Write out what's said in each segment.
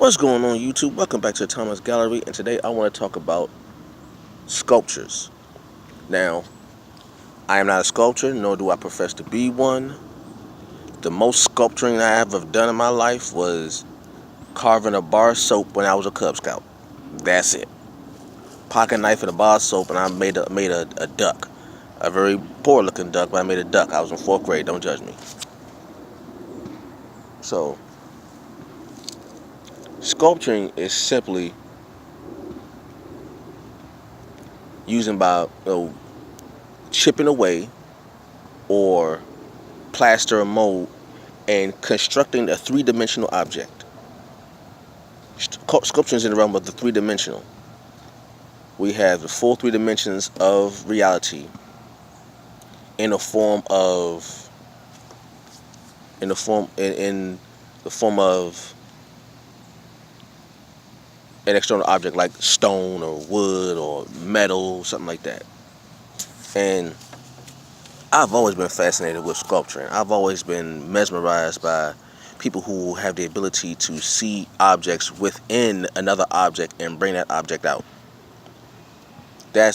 What's going on, YouTube? Welcome back to Thomas Gallery, and today I want to talk about sculptures. Now, I am not a sculptor, nor do I profess to be one. The most sculpturing I have ever done in my life was carving a bar of soap when I was a Cub Scout. That's it. Pocket knife and a bar of soap, and I made a duck. A very poor looking duck, but I made a duck. I was in fourth grade, don't judge me. So, sculpturing is simply using by chipping away or plaster or mold and constructing a three-dimensional object. Sculpture is in the realm of the three-dimensional. We have the full three dimensions of reality in the form of an external object like stone or wood or metal, something like that. And I've always been fascinated with sculpture. I've always been mesmerized by people who have the ability to see objects within another object and bring that object out. That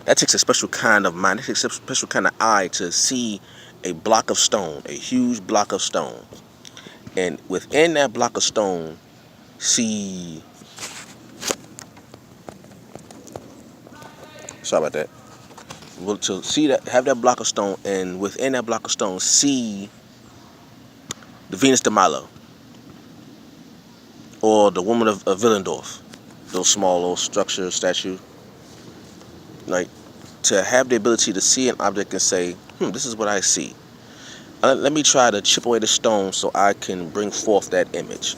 takes a special kind of mind. It takes a special kind of eye to see a block of stone, a huge block of stone, and within that block of stone, see. Sorry about that. Well, to see that, have that block of stone, and within that block of stone, see the Venus de Milo or the Woman of Willendorf, those small little structure statue. Like, to have the ability to see an object and say, this is what I see. Let me try to chip away the stone so I can bring forth that image.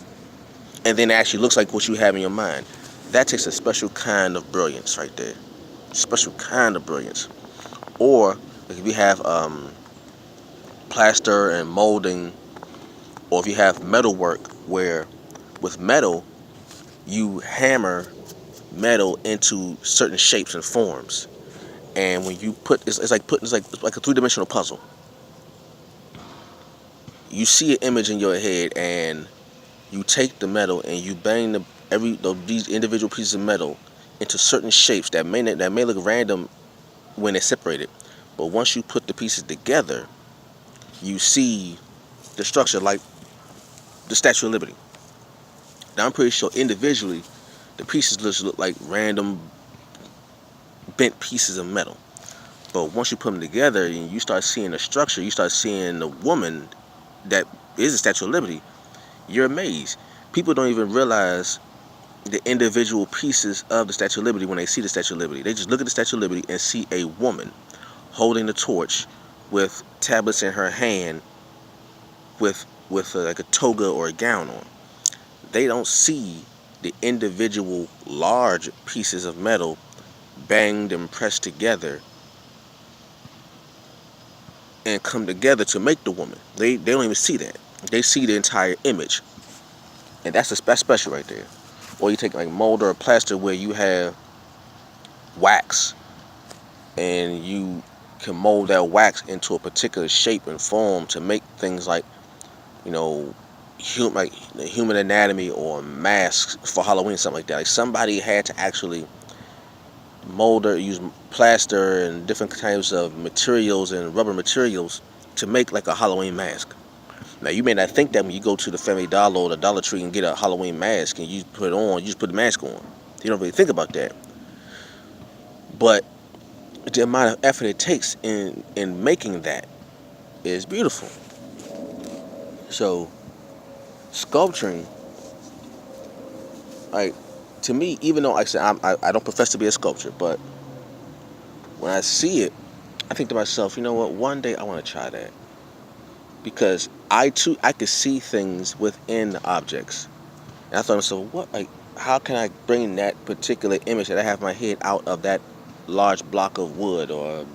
And then it actually looks like what you have in your mind. That takes a special kind of brilliance right there. Special kind of brilliance. Or if you have plaster and molding, or if you have metal work where with metal you hammer metal into certain shapes and forms, and when you put it's like a three-dimensional puzzle. You see an image in your head, and you take the metal and you bang these individual pieces of metal into certain shapes that may look random when they're separated, but once you put the pieces together, you see the structure like the Statue of Liberty. Now I'm pretty sure individually the pieces just look like random bent pieces of metal, but once you put them together and you start seeing the structure, you start seeing the woman that is the Statue of Liberty, you're amazed. People don't even realize the individual pieces of the Statue of Liberty when they see the Statue of Liberty. They just look at the Statue of Liberty and see a woman holding the torch with tablets in her hand with like a toga or a gown on. They don't see the individual large pieces of metal banged and pressed together and come together to make the woman. They don't even see that. They see the entire image. And that's special right there. Or you take like mold or plaster where you have wax and you can mold that wax into a particular shape and form to make things like, human anatomy or masks for Halloween, something like that. Like somebody had to actually mold or use plaster and different types of materials and rubber materials to make like a Halloween mask. Now, you may not think that when you go to the Family Dollar or the Dollar Tree and get a Halloween mask and you put it on, you just put the mask on. You don't really think about that. But the amount of effort it takes in making that is beautiful. So, sculpturing, like, to me, even though I don't profess to be a sculptor, but when I see it, I think to myself, you know what, one day I want to try that. Because I could see things within the objects. And I thought to myself, how can I bring that particular image that I have in my head out of that large block of wood or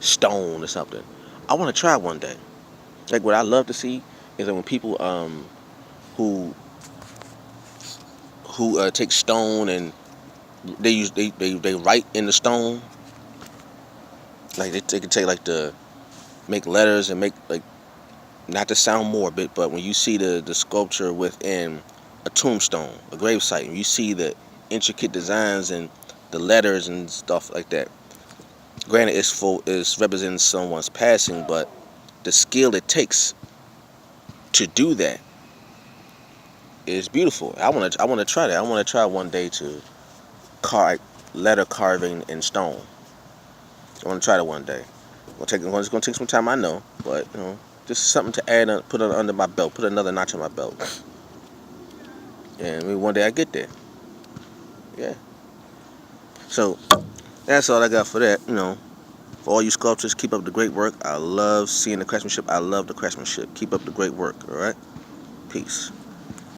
stone or something? I want to try one day. Like, what I love to see is that when people who take stone and they write in the stone, like they can take like make letters and make like, not to sound morbid, but when you see the sculpture within a tombstone, a gravesite, and you see the intricate designs and the letters and stuff like that. Granted, it's representing someone's passing, but the skill it takes to do that is beautiful. I want to try that. I want to try one day to carve letter carving in stone. I want to try that one day. It's gonna take some time, I know, but just something to add, put it under my belt, put another notch on my belt, and maybe one day I get there. Yeah. So that's all I got for that. For all you sculptors, keep up the great work. I love seeing the craftsmanship. I love the craftsmanship. Keep up the great work. All right. Peace.